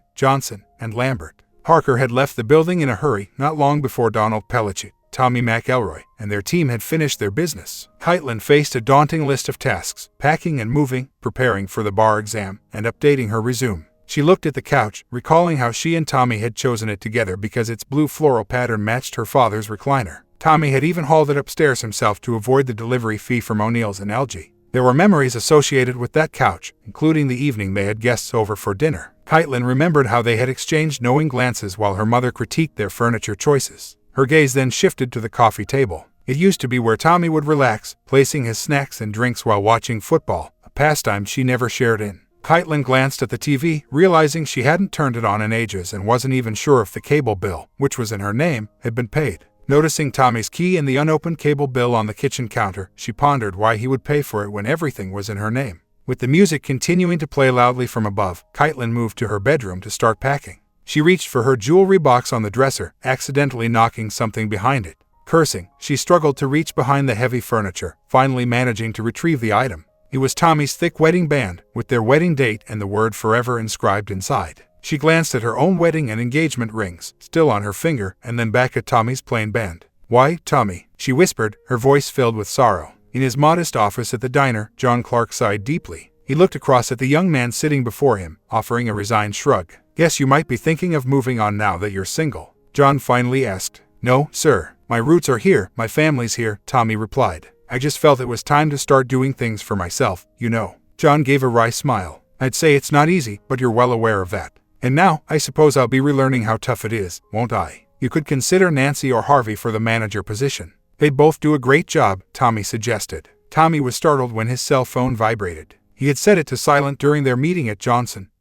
and Lambert. Parker had left the building in a hurry not long before Donald Pellicci, Tommy McElroy, and their team had finished their business. Caitlin faced a daunting list of tasks, packing and moving, preparing for the bar exam, and updating her resume. She looked at the couch, recalling how she and Tommy had chosen it together because its blue floral pattern matched her father's recliner. Tommy had even hauled it upstairs himself to avoid the delivery fee from O'Neill's and LG. There were memories associated with that couch, including the evening they had guests over for dinner. Caitlin remembered how they had exchanged knowing glances while her mother critiqued their furniture choices. Her gaze then shifted to the coffee table. It used to be where Tommy would relax, placing his snacks and drinks while watching football, a pastime she never shared in. Caitlin glanced at the TV, realizing she hadn't turned it on in ages and wasn't even sure if the cable bill, which was in her name, had been paid. Noticing Tommy's key in the unopened cable bill on the kitchen counter, she pondered why he would pay for it when everything was in her name. With the music continuing to play loudly from above, Caitlin moved to her bedroom to start packing. She reached for her jewelry box on the dresser, accidentally knocking something behind it. Cursing, she struggled to reach behind the heavy furniture, finally managing to retrieve the item. It was Tommy's thick wedding band, with their wedding date and the word forever inscribed inside. She glanced at her own wedding and engagement rings, still on her finger, and then back at Tommy's plain band. Why, Tommy, she whispered, her voice filled with sorrow. In his modest office at the diner, John Clark sighed deeply. He looked across at the young man sitting before him, offering a resigned shrug. Guess you might be thinking of moving on now that you're single. John finally asked. No, sir. My roots are here, my family's here, Tommy replied. I just felt it was time to start doing things for myself, you know. John gave a wry smile. I'd say it's not easy, but you're well aware of that. And now, I suppose I'll be relearning how tough it is, won't I? You could consider Nancy or Harvey for the manager position. They'd both do a great job, Tommy suggested. Tommy was startled when his cell phone vibrated. He had set it to silent during their meeting at Johnson,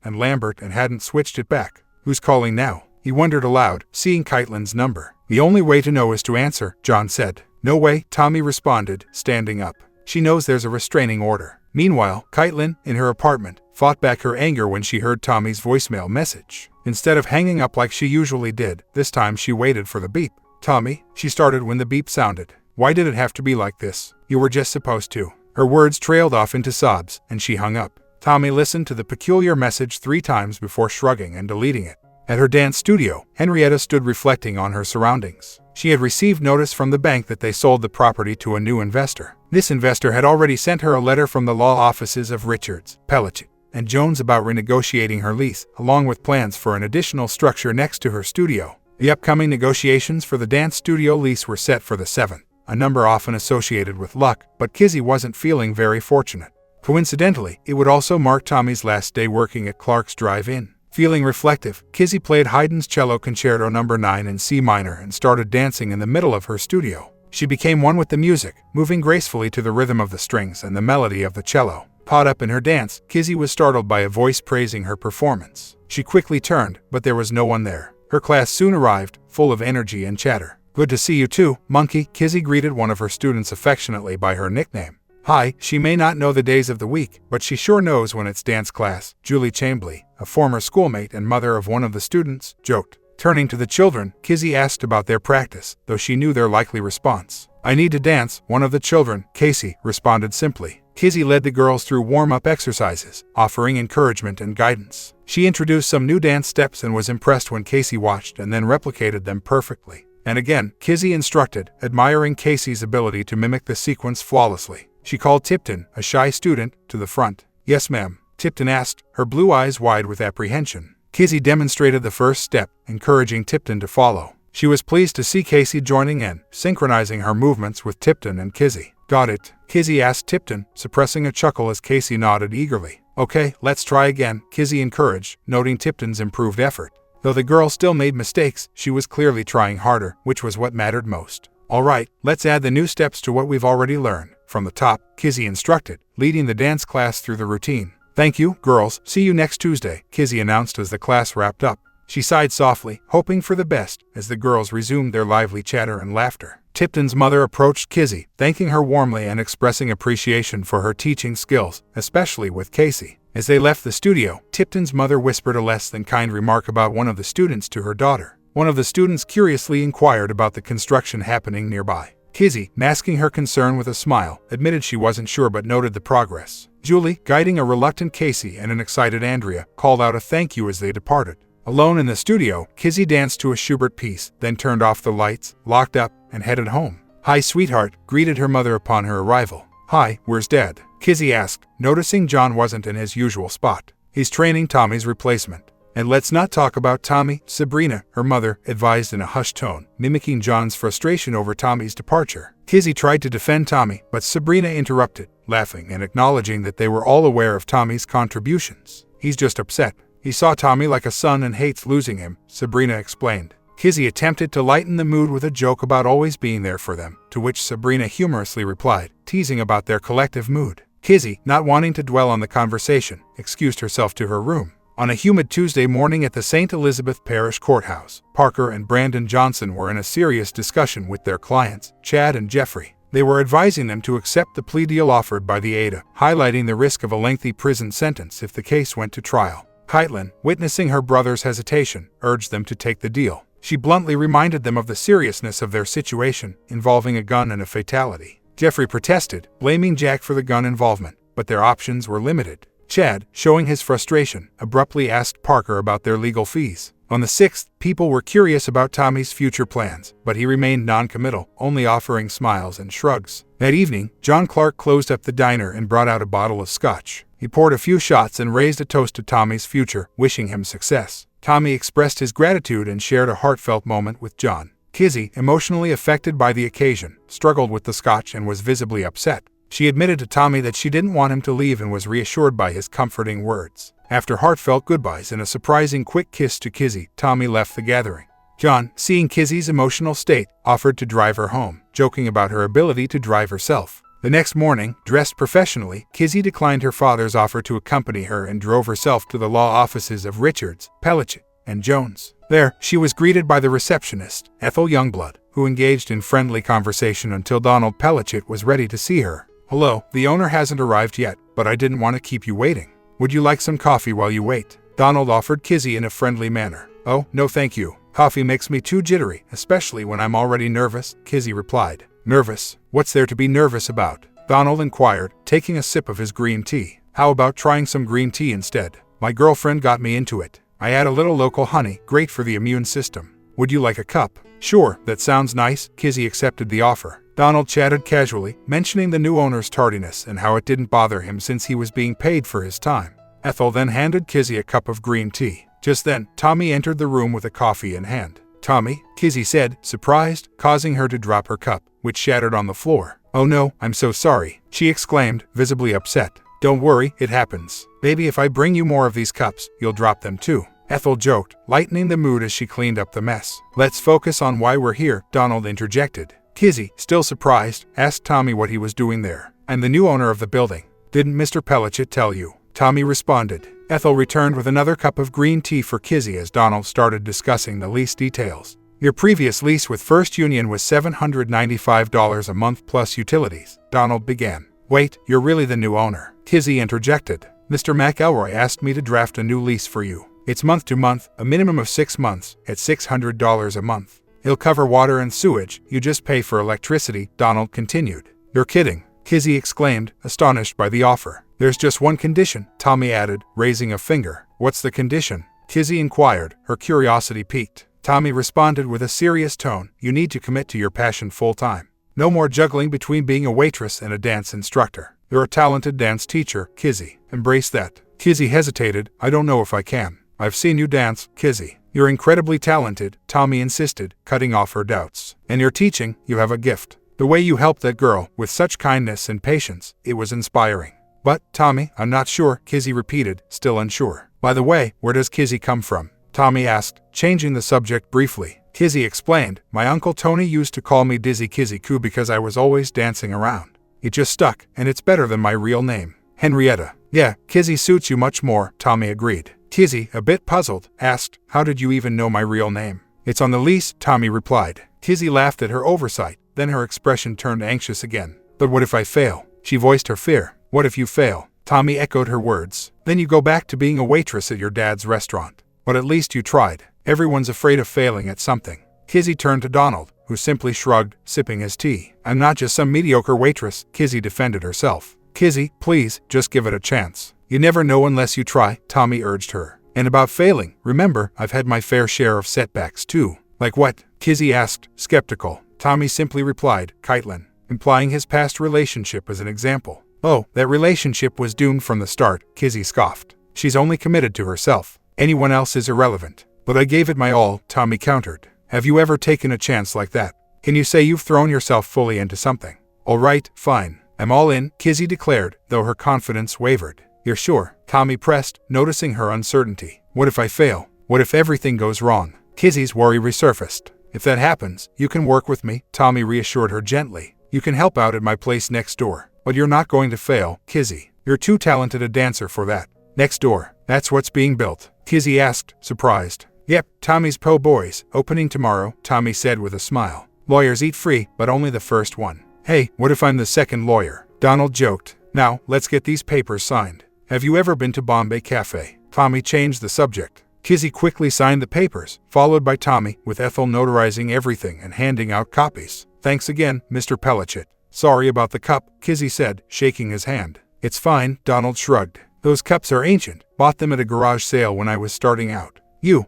and Lambert and hadn't switched it back. Who's calling now? He wondered aloud, seeing Caitlin's number. The only way to know is to answer, John said. No way, Tommy responded, standing up. She knows there's a restraining order. Meanwhile, Caitlin, in her apartment, fought back her anger when she heard Tommy's voicemail message. Instead of hanging up like she usually did, this time she waited for the beep. Tommy, she started when the beep sounded. Why did it have to be like this? You were just supposed to. Her words trailed off into sobs, and she hung up. Tommy listened to the peculiar message 3 times before shrugging and deleting it. At her dance studio, Henrietta stood reflecting on her surroundings. She had received notice from the bank that they sold the property to a new investor. This investor had already sent her a letter from the law offices of Richards, Pellicci, and Jones about renegotiating her lease, along with plans for an additional structure next to her studio. The upcoming negotiations for the dance studio lease were set for the 7th, a number often associated with luck, but Kizzy wasn't feeling very fortunate. Coincidentally, it would also mark Tommy's last day working at Clark's Drive-In. Feeling reflective, Kizzy played Haydn's Cello Concerto No. 9 in C minor and started dancing in the middle of her studio. She became one with the music, moving gracefully to the rhythm of the strings and the melody of the cello. Caught up in her dance, Kizzy was startled by a voice praising her performance. She quickly turned, but there was no one there. Her class soon arrived, full of energy and chatter. "Good to see you too, monkey," Kizzy greeted one of her students affectionately by her nickname. "Hi, she may not know the days of the week, but she sure knows when it's dance class," Julie Chambly, a former schoolmate and mother of one of the students, joked. Turning to the children, Kizzy asked about their practice, though she knew their likely response. "I need to dance," one of the children, Casey, responded simply. Kizzy led the girls through warm-up exercises, offering encouragement and guidance. She introduced some new dance steps and was impressed when Casey watched and then replicated them perfectly. And again, Kizzy instructed, admiring Casey's ability to mimic the sequence flawlessly. She called Tipton, a shy student, to the front. "Yes, ma'am," Tipton asked, her blue eyes wide with apprehension. Kizzy demonstrated the first step, encouraging Tipton to follow. She was pleased to see Casey joining in, synchronizing her movements with Tipton and Kizzy. "Got it?" Kizzy asked Tipton, suppressing a chuckle as Casey nodded eagerly. "Okay, let's try again," Kizzy encouraged, noting Tipton's improved effort. Though the girl still made mistakes, she was clearly trying harder, which was what mattered most. "All right, let's add the new steps to what we've already learned. From the top," Kizzy instructed, leading the dance class through the routine. "Thank you, girls. See you next Tuesday," Kizzy announced as the class wrapped up. She sighed softly, hoping for the best, as the girls resumed their lively chatter and laughter. Tipton's mother approached Kizzy, thanking her warmly and expressing appreciation for her teaching skills, especially with Casey. As they left the studio, Tipton's mother whispered a less than kind remark about one of the students to her daughter. One of the students curiously inquired about the construction happening nearby. Kizzy, masking her concern with a smile, admitted she wasn't sure but noted the progress. Julie, guiding a reluctant Casey and an excited Andrea, called out a thank you as they departed. Alone in the studio, Kizzy danced to a Schubert piece, then turned off the lights, locked up, and headed home. "Hi, sweetheart," greeted her mother upon her arrival. "Hi, where's Dad?" Kizzy asked, noticing John wasn't in his usual spot. "He's training Tommy's replacement." "And let's not talk about Tommy," Sabrina, her mother, advised in a hushed tone, mimicking John's frustration over Tommy's departure. Kizzy tried to defend Tommy, but Sabrina interrupted, laughing and acknowledging that they were all aware of Tommy's contributions. "He's just upset. He saw Tommy like a son and hates losing him," Sabrina explained. Kizzy attempted to lighten the mood with a joke about always being there for them, to which Sabrina humorously replied, teasing about their collective mood. Kizzy, not wanting to dwell on the conversation, excused herself to her room. On a humid Tuesday morning at the St. Elizabeth Parish Courthouse, Parker and Brandon Johnson were in a serious discussion with their clients, Chad and Jeffrey. They were advising them to accept the plea deal offered by the ADA, highlighting the risk of a lengthy prison sentence if the case went to trial. Caitlin, witnessing her brother's hesitation, urged them to take the deal. She bluntly reminded them of the seriousness of their situation, involving a gun and a fatality. Jeffrey protested, blaming Jack for the gun involvement, but their options were limited. Chad, showing his frustration, abruptly asked Parker about their legal fees. On the 6th, people were curious about Tommy's future plans, but he remained non-committal, only offering smiles and shrugs. That evening, John Clark closed up the diner and brought out a bottle of scotch. He poured a few shots and raised a toast to Tommy's future, wishing him success. Tommy expressed his gratitude and shared a heartfelt moment with John. Kizzy, emotionally affected by the occasion, struggled with the scotch and was visibly upset. She admitted to Tommy that she didn't want him to leave and was reassured by his comforting words. After heartfelt goodbyes and a surprising quick kiss to Kizzy, Tommy left the gathering. John, seeing Kizzy's emotional state, offered to drive her home, joking about her ability to drive herself. The next morning, dressed professionally, Kizzy declined her father's offer to accompany her and drove herself to the law offices of Richards, Pellicet, and Jones. There, she was greeted by the receptionist, Ethel Youngblood, who engaged in friendly conversation until Donald Pellicet was ready to see her. "Hello, the owner hasn't arrived yet, but I didn't want to keep you waiting. Would you like some coffee while you wait?" Donald offered Kizzy in a friendly manner. "Oh, no thank you. Coffee makes me too jittery, especially when I'm already nervous," Kizzy replied. "Nervous? What's there to be nervous about?" Donald inquired, taking a sip of his green tea. "How about trying some green tea instead? My girlfriend got me into it. I add a little local honey, great for the immune system. Would you like a cup?" "Sure, that sounds nice." Kizzy accepted the offer. Donald chatted casually, mentioning the new owner's tardiness and how it didn't bother him since he was being paid for his time. Ethel then handed Kizzy a cup of green tea. Just then, Tommy entered the room with a coffee in hand. "Tommy," Kizzy said, surprised, causing her to drop her cup, which shattered on the floor. "Oh no, I'm so sorry," she exclaimed, visibly upset. "Don't worry, it happens. Maybe if I bring you more of these cups, you'll drop them too," Ethel joked, lightening the mood as she cleaned up the mess. "Let's focus on why we're here," Donald interjected. Kizzy, still surprised, asked Tommy what he was doing there. "I'm the new owner of the building. Didn't Mr. Pellichet tell you?" Tommy responded. Ethel returned with another cup of green tea for Kizzy as Donald started discussing the lease details. "Your previous lease with First Union was $795 a month plus utilities," Donald began. "Wait, you're really the new owner," Kizzy interjected. "Mr. McElroy asked me to draft a new lease for you. It's month to month, a minimum of 6 months, at $600 a month. It'll cover water and sewage, you just pay for electricity," Donald continued. "You're kidding," Kizzy exclaimed, astonished by the offer. "There's just one condition," Tommy added, raising a finger. "What's the condition?" Kizzy inquired, her curiosity piqued. Tommy responded with a serious tone. "You need to commit to your passion full-time. No more juggling between being a waitress and a dance instructor. You're a talented dance teacher, Kizzy. Embrace that." Kizzy hesitated. "I don't know if I can." "I've seen you dance, Kizzy. You're incredibly talented," Tommy insisted, cutting off her doubts. "And you're teaching, you have a gift. The way you helped that girl, with such kindness and patience, it was inspiring." "But, Tommy, I'm not sure," Kizzy repeated, still unsure. "By the way, where does Kizzy come from?" Tommy asked, changing the subject briefly. Kizzy explained, "My Uncle Tony used to call me Dizzy Kizzy Coo because I was always dancing around. It just stuck, and it's better than my real name, Henrietta." "Yeah, Kizzy suits you much more," Tommy agreed. Kizzy, a bit puzzled, asked, "How did you even know my real name?" "It's on the lease," Tommy replied. Kizzy laughed at her oversight, then her expression turned anxious again. "But what if I fail?" She voiced her fear. "What if you fail?" Tommy echoed her words. "Then you go back to being a waitress at your dad's restaurant. But at least you tried. Everyone's afraid of failing at something." Kizzy turned to Donald, who simply shrugged, sipping his tea. "I'm not just some mediocre waitress," Kizzy defended herself. "Kizzy, please, just give it a chance. You never know unless you try," Tommy urged her. "And about failing, remember, I've had my fair share of setbacks too." "Like what?" Kizzy asked, skeptical. Tommy simply replied, "Kaitlyn," implying his past relationship as an example. "Oh, that relationship was doomed from the start," Kizzy scoffed. "She's only committed to herself. Anyone else is irrelevant." "But I gave it my all," Tommy countered. "Have you ever taken a chance like that? Can you say you've thrown yourself fully into something?" "All right, fine. I'm all in," Kizzy declared, though her confidence wavered. "You're sure?" Tommy pressed, noticing her uncertainty. "What if I fail? What if everything goes wrong?" Kizzy's worry resurfaced. "If that happens, you can work with me," Tommy reassured her gently. "You can help out at my place next door. But you're not going to fail, Kizzy. You're too talented a dancer for that." "Next door, that's what's being built?" Kizzy asked, surprised. "Yep, Tommy's Po' Boys, opening tomorrow," Tommy said with a smile. "Lawyers eat free, but only the first one." "Hey, what if I'm the second lawyer?" Donald joked. "Now, let's get these papers signed. Have you ever been to Bombay Cafe?" Tommy changed the subject. Kizzy quickly signed the papers, followed by Tommy, with Ethel notarizing everything and handing out copies. "Thanks again, Mr. Pellichet." "Sorry about the cup," Kizzy said, shaking his hand. "It's fine," Donald shrugged. "Those cups are ancient. Bought them at a garage sale when I was starting out."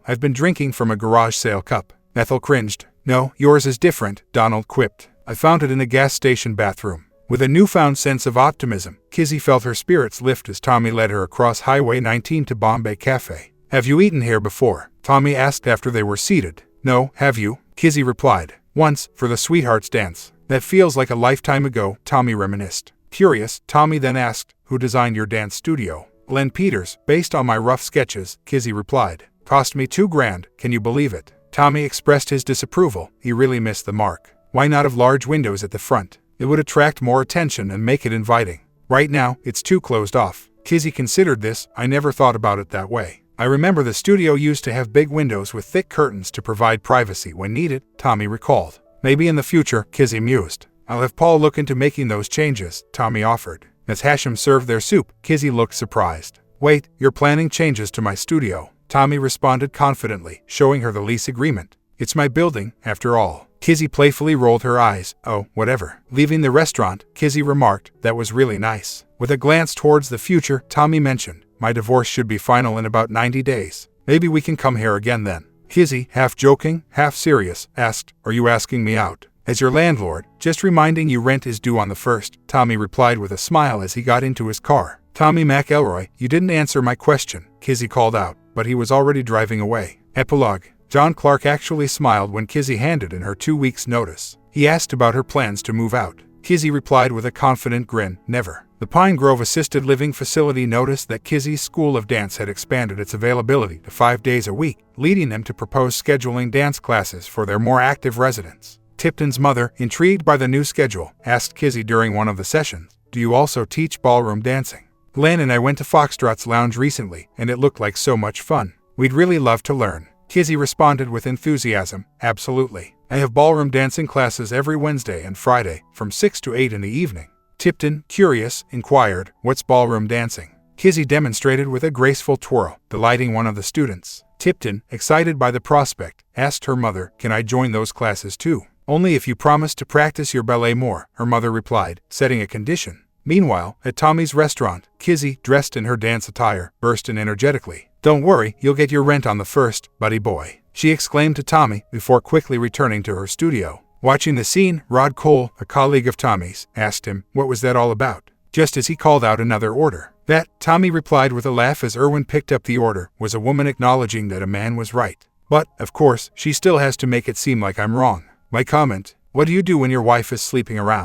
I've been drinking from a garage sale cup." Ethel cringed. "No, yours is different," Donald quipped. "I found it in a gas station bathroom." With a newfound sense of optimism, Kizzy felt her spirits lift as Tommy led her across Highway 19 to Bombay Cafe. "Have you eaten here before?" Tommy asked after they were seated. "No, have you?" Kizzy replied. "Once, for the Sweethearts dance." "That feels like a lifetime ago," Tommy reminisced. Curious, Tommy then asked, "Who designed your dance studio?" "Glenn Peters, based on my rough sketches," Kizzy replied. "Cost me $2,000, can you believe it?" Tommy expressed his disapproval. He really missed the mark. Why not have large windows at the front? It would attract more attention and make it inviting. Right now, it's too closed off. Kizzy considered this. "I never thought about it that way. I remember the studio used to have big windows with thick curtains to provide privacy when needed," Tommy recalled. "Maybe in the future," Kizzy mused. "I'll have Paul look into making those changes," Tommy offered. As Hashem served their soup, Kizzy looked surprised. "Wait, you're planning changes to my studio?" Tommy responded confidently, showing her the lease agreement. "It's my building, after all." Kizzy playfully rolled her eyes. "Oh, whatever." Leaving the restaurant, Kizzy remarked, "That was really nice." With a glance towards the future, Tommy mentioned, "My divorce should be final in about 90 days. Maybe we can come here again then." Kizzy, half joking, half serious, asked, "Are you asking me out?" As your landlord, just reminding you rent is due on the 1st, Tommy replied with a smile as he got into his car. Tommy McElroy, you didn't answer my question, Kizzy called out, but he was already driving away. Epilogue. John Clark actually smiled when Kizzy handed in her 2 weeks' notice. He asked about her plans to move out. Kizzy replied with a confident grin, never. The Pine Grove Assisted Living Facility noticed that Kizzy's School of Dance had expanded its availability to 5 days a week, leading them to propose scheduling dance classes for their more active residents. Tipton's mother, intrigued by the new schedule, asked Kizzy during one of the sessions, do you also teach ballroom dancing? Glenn and I went to Foxtrot's Lounge recently, and it looked like so much fun. We'd really love to learn. Kizzy responded with enthusiasm, absolutely. I have ballroom dancing classes every Wednesday and Friday, from 6 to 8 in the evening. Tipton, curious, inquired, what's ballroom dancing? Kizzy demonstrated with a graceful twirl, delighting one of the students. Tipton, excited by the prospect, asked her mother, can I join those classes too? Only if you promise to practice your ballet more, her mother replied, setting a condition. Meanwhile, at Tommy's restaurant, Kizzy, dressed in her dance attire, burst in energetically. Don't worry, you'll get your rent on the 1st, buddy boy, she exclaimed to Tommy before quickly returning to her studio. Watching the scene, Rod Cole, a colleague of Tommy's, asked him, what was that all about? Just as he called out another order. That, Tommy replied with a laugh as Irwin picked up the order, was a woman acknowledging that a man was right. But, of course, she still has to make it seem like I'm wrong. My comment, what do you do when your wife is sleeping around?